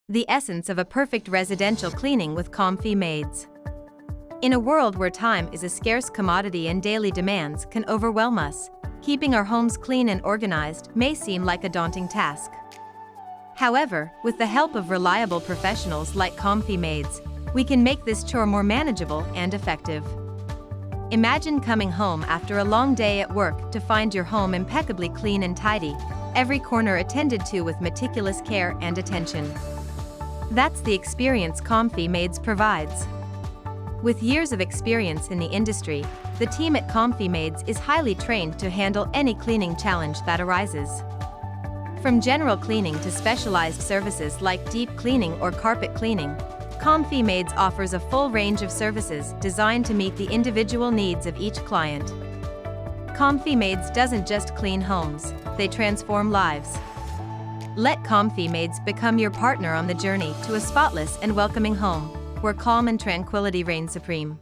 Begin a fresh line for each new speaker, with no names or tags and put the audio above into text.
The essence of a perfect residential cleaning with Comfy Maids. In a world where time is a scarce commodity and daily demands can overwhelm us, keeping our homes clean and organized may seem like a daunting task. However, with the help of reliable professionals like Comfy Maids, we can make this chore more manageable and effective. Imagine coming home after a long day at work to find your home impeccably clean and tidy, every corner attended to with meticulous care and attention. That's the experience Comfy Maids provides. With years of experience in the industry, the team at Comfy Maids is highly trained to handle any cleaning challenge that arises. From general cleaning to specialized services like deep cleaning or carpet cleaning, Comfy Maids offers a full range of services designed to meet the individual needs of each client. Comfy Maids doesn't just clean homes, they transform lives. Let Comfy Maids become your partner on the journey to a spotless and welcoming home, where calm and tranquility reign supreme.